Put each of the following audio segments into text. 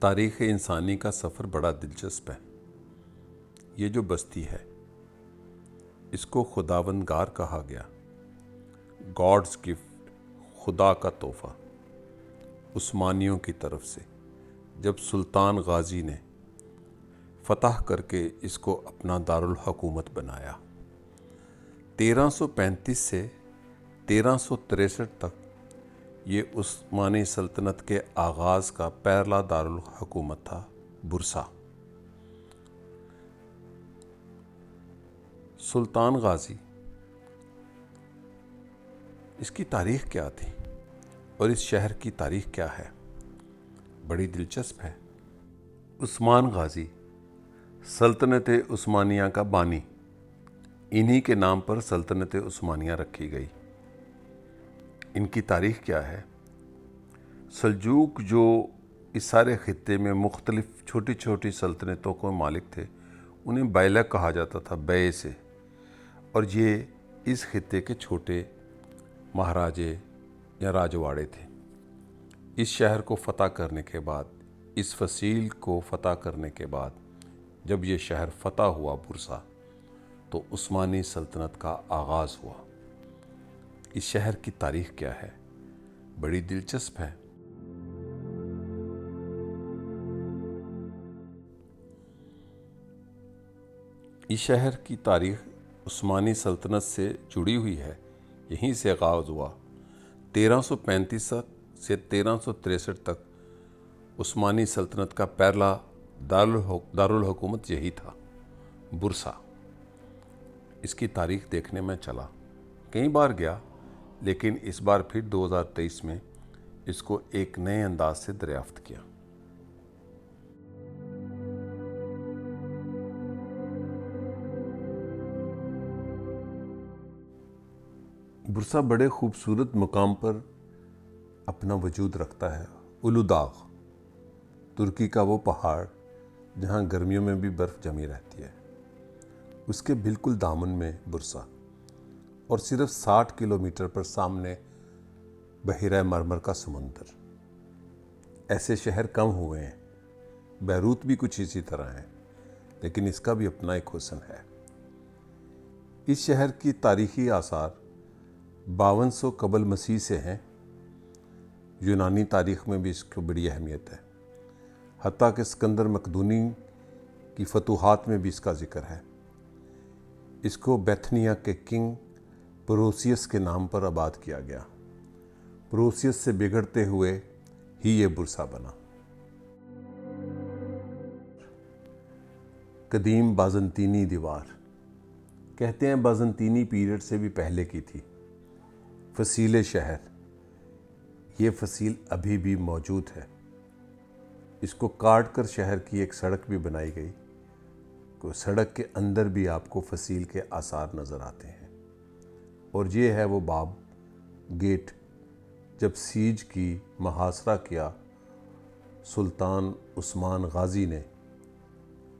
تاریخ انسانی کا سفر بڑا دلچسپ ہے۔ یہ جو بستی ہے اس کو خداوندگار کہا گیا، گاڈز گفٹ، خدا کا تحفہ، عثمانیوں کی طرف سے، جب سلطان غازی نے فتح کر کے اس کو اپنا دارالحکومت بنایا۔ 1335 سے 1363 تک یہ عثمانی سلطنت کے آغاز کا پہلا دارالحکومت تھا برسا۔ سلطان غازی، اس کی تاریخ کیا تھی اور اس شہر کی تاریخ کیا ہے؟ بڑی دلچسپ ہے۔ عثمان غازی سلطنت عثمانیہ کا بانی، انہی کے نام پر سلطنت عثمانیہ رکھی گئی۔ ان کی تاریخ کیا ہے؟ سلجوق جو اس سارے خطے میں مختلف چھوٹی چھوٹی سلطنتوں کو مالک تھے، انہیں بیلق کہا جاتا تھا، بے سے، اور یہ اس خطے کے چھوٹے مہاراجے یا راجواڑے تھے۔ اس شہر کو فتح کرنے کے بعد، اس فصیل کو فتح کرنے کے بعد، جب یہ شہر فتح ہوا برسا، تو عثمانی سلطنت کا آغاز ہوا۔ اس شہر کی تاریخ کیا ہے؟ بڑی دلچسپ ہے۔ اس شہر کی تاریخ عثمانی سلطنت سے جڑی ہوئی ہے، یہیں سے آغاز ہوا۔ 1335 سے 1363 تک عثمانی سلطنت کا پہلا دارالحکومت یہی تھا، برسا۔ اس کی تاریخ دیکھنے میں چلا، کئی بار گیا، لیکن اس بار پھر 2023 میں اس کو ایک نئے انداز سے دریافت کیا۔ برسا بڑے خوبصورت مقام پر اپنا وجود رکھتا ہے، اولوداغ، ترکی کا وہ پہاڑ جہاں گرمیوں میں بھی برف جمی رہتی ہے۔ اس کے بالکل دامن میں برسا، اور صرف 60 کلومیٹر پر سامنے بحیرہ مرمر کا سمندر۔ ایسے شہر کم ہوئے ہیں، بیروت بھی کچھ اسی طرح ہے، لیکن اس کا بھی اپنا ایک حسن ہے۔ اس شہر کی تاریخی آثار 5200 قبل مسیح سے ہیں۔ یونانی تاریخ میں بھی اس کو بڑی اہمیت ہے، حتیٰ کہ اسکندر مقدونی کی فتوحات میں بھی اس کا ذکر ہے۔ اس کو بیتھنیا کے کنگ پروسیس کے نام پر آباد کیا گیا۔ پروسیس سے بگڑتے ہوئے ہی یہ برسا بنا۔ قدیم بازنطینی دیوار، کہتے ہیں بازنطینی پیریڈ سے بھی پہلے کی تھی۔ فصیل شہر، یہ فصیل ابھی بھی موجود ہے۔ اس کو کاٹ کر شہر کی ایک سڑک بھی بنائی گئی، سڑک کے اندر بھی آپ کو فصیل کے آثار نظر آتے ہیں۔ اور یہ ہے وہ باب گیٹ، جب سیج کی محاصرہ کیا سلطان عثمان غازی نے،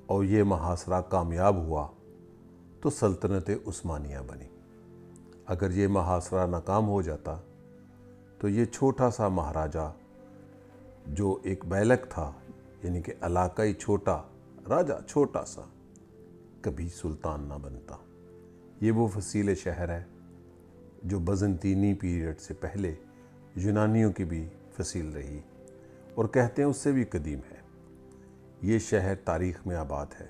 اور یہ محاصرہ کامیاب ہوا تو سلطنت عثمانیہ بنی۔ اگر یہ محاصرہ ناکام ہو جاتا تو یہ چھوٹا سا مہاراجہ جو ایک بیلق تھا، یعنی کہ علاقائی چھوٹا راجہ، چھوٹا سا، کبھی سلطان نہ بنتا۔ یہ وہ فصیل شہر ہے جو بازنطینی پیریڈ سے پہلے یونانیوں کی بھی فصیل رہی، اور کہتے ہیں اس سے بھی قدیم ہے۔ یہ شہر تاریخ میں آباد ہے۔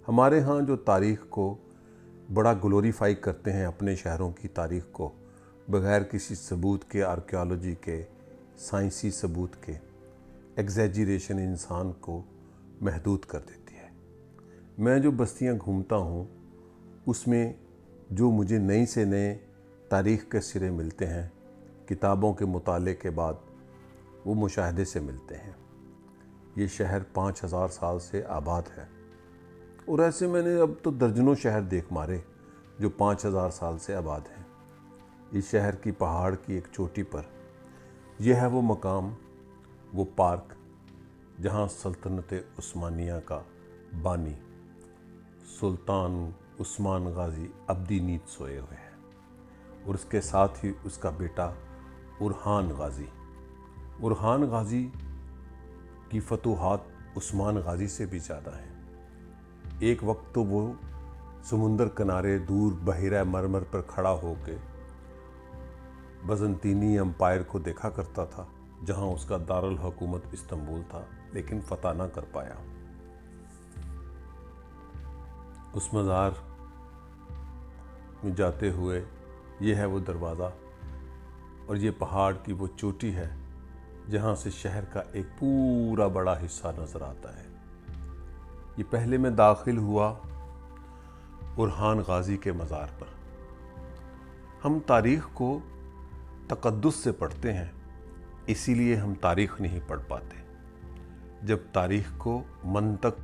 ہمارے ہاں جو تاریخ کو بڑا گلوریفائی کرتے ہیں، اپنے شہروں کی تاریخ کو بغیر کسی ثبوت کے، آرکیالوجی کے، سائنسی ثبوت کے، ایگزیجریشن انسان کو محدود کر دیتی ہے۔ میں جو بستیاں گھومتا ہوں اس میں جو مجھے نئی سے نئے تاریخ کے سرے ملتے ہیں، کتابوں کے مطالعے کے بعد وہ مشاہدے سے ملتے ہیں۔ یہ شہر 5000 سال سے آباد ہے، اور ایسے میں نے اب تو درجنوں شہر دیکھ مارے جو 5000 سال سے آباد ہیں۔ اس شہر کی پہاڑ کی ایک چوٹی پر یہ ہے وہ مقام، وہ پارک، جہاں سلطنت عثمانیہ کا بانی سلطان عثمان غازی ابدی نیند سوئے ہوئے ہیں، اور اس کے ساتھ ہی اس کا بیٹا اورحان غازی۔ اورحان غازی کی فتوحات عثمان غازی سے بھی زیادہ ہیں۔ ایک وقت تو وہ سمندر کنارے دور بحیرہ مرمر پر کھڑا ہو کے بازنطینی امپائر کو دیکھا کرتا تھا، جہاں اس کا دارالحکومت استنبول تھا، لیکن فتح نہ کر پایا۔ اس مزار میں جاتے ہوئے یہ ہے وہ دروازہ اور یہ پہاڑ کی وہ چوٹی ہے جہاں سے شہر کا ایک پورا بڑا حصہ نظر آتا ہے۔ یہ پہلے میں داخل ہوا برہان غازی کے مزار پر۔ ہم تاریخ کو تقدس سے پڑھتے ہیں، اسی لیے ہم تاریخ نہیں پڑھ پاتے۔ جب تاریخ کو منطق،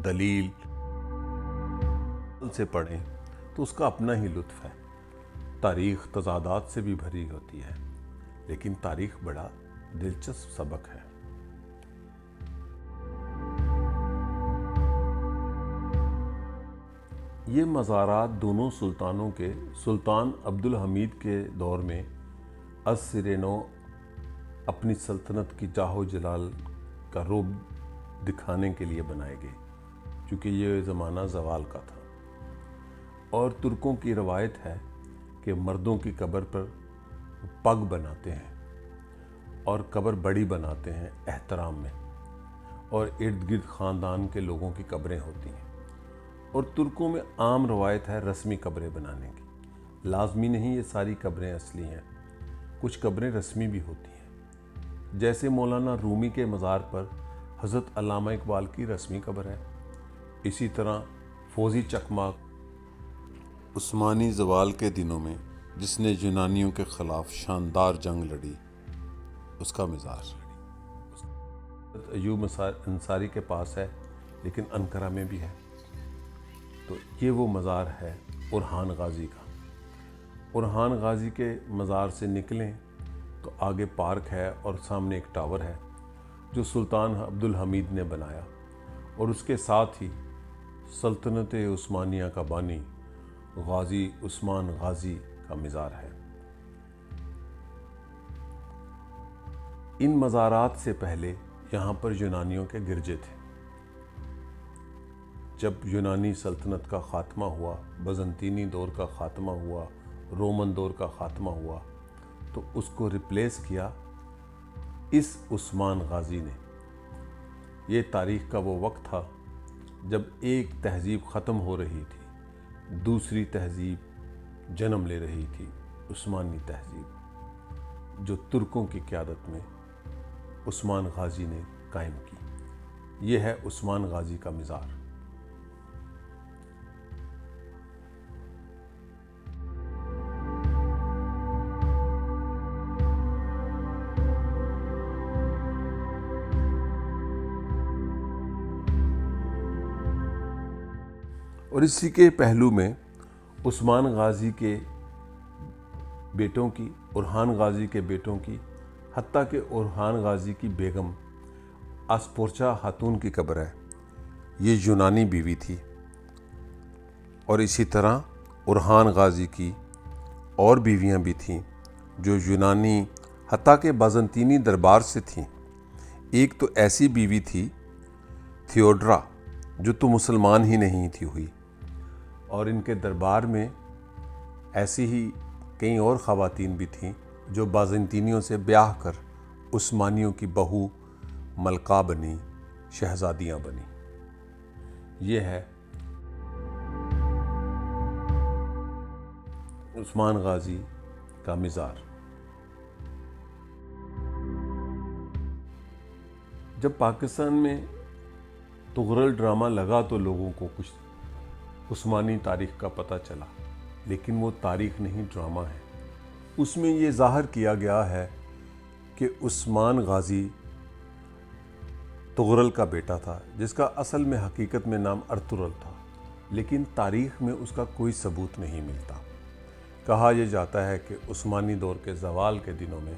دلیل سے پڑھیں تو اس کا اپنا ہی لطف ہے۔ تاریخ تضادات سے بھی بھری ہوتی ہے، لیکن تاریخ بڑا دلچسپ سبق ہے۔ یہ مزارات دونوں سلطانوں کے، سلطان عبدالحمید کے دور میں از سر نو اپنی سلطنت کی جاہ و جلال کا رعب دکھانے کے لیے بنائے گئے، چونکہ یہ زمانہ زوال کا تھا۔ اور ترکوں کی روایت ہے کہ مردوں کی قبر پر پگ بناتے ہیں اور قبر بڑی بناتے ہیں احترام میں، اور ارد گرد خاندان کے لوگوں کی قبریں ہوتی ہیں۔ اور ترکوں میں عام روایت ہے رسمی قبریں بنانے کی۔ لازمی نہیں یہ ساری قبریں اصلی ہیں، کچھ قبریں رسمی بھی ہوتی ہیں۔ جیسے مولانا رومی کے مزار پر حضرت علامہ اقبال کی رسمی قبر ہے، اسی طرح فوزی چکماک عثمانی زوال کے دنوں میں جس نے یونانیوں کے خلاف شاندار جنگ لڑی، اس کا مزار ایوب انصاری کے پاس ہے، لیکن انقرہ میں بھی ہے۔ تو یہ وہ مزار ہے برہان غازی کا۔ برہان غازی کے مزار سے نکلیں تو آگے پارک ہے اور سامنے ایک ٹاور ہے جو سلطان عبدالحمید نے بنایا، اور اس کے ساتھ ہی سلطنت عثمانیہ کا بانی غازی عثمان غازی کا مزار ہے۔ ان مزارات سے پہلے یہاں پر یونانیوں کے گرجے تھے۔ جب یونانی سلطنت کا خاتمہ ہوا، بازنطینی دور کا خاتمہ ہوا، رومن دور کا خاتمہ ہوا، تو اس کو ریپلیس کیا اس عثمان غازی نے۔ یہ تاریخ کا وہ وقت تھا جب ایک تہذیب ختم ہو رہی تھی، دوسری تہذیب جنم لے رہی تھی، عثمانی تہذیب، جو ترکوں کی قیادت میں عثمان غازی نے قائم کی۔ یہ ہے عثمان غازی کا مزار۔ اور اسی کے پہلو میں عثمان غازی کے بیٹوں کی، برہان غازی کے بیٹوں کی، حتیٰ کہ برہان غازی کی بیگم اسپورچا خاتون کی قبر ہے۔ یہ یونانی بیوی تھی، اور اسی طرح برہان غازی کی اور بیویاں بھی تھیں جو یونانی حتیٰ کہ بازنطینی دربار سے تھیں۔ ایک تو ایسی بیوی تھی تھیوڈرا، جو تو مسلمان ہی نہیں تھی ہوئی، اور ان کے دربار میں ایسی ہی کئی اور خواتین بھی تھیں جو بازنطینیوں سے بیاہ کر عثمانیوں کی بہو ملکہ بنی، شہزادیاں بنی۔ یہ ہے عثمان غازی کا مزار۔ جب پاکستان میں تغرل ڈرامہ لگا تو لوگوں کو کچھ عثمانی تاریخ کا پتہ چلا، لیکن وہ تاریخ نہیں، ڈرامہ ہے۔ اس میں یہ ظاہر کیا گیا ہے کہ عثمان غازی تغرل کا بیٹا تھا، جس کا اصل میں حقیقت میں نام ارطغرل تھا، لیکن تاریخ میں اس کا کوئی ثبوت نہیں ملتا۔ کہا یہ جاتا ہے کہ عثمانی دور کے زوال کے دنوں میں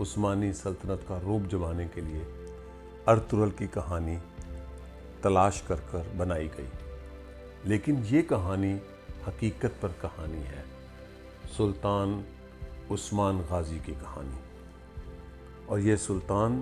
عثمانی سلطنت کا رعب جمانے کے لیے ارطغرل کی کہانی تلاش کر کر بنائی گئی، لیکن یہ کہانی حقیقت پر کہانی ہے، سلطان عثمان غازی کی کہانی۔ اور یہ سلطان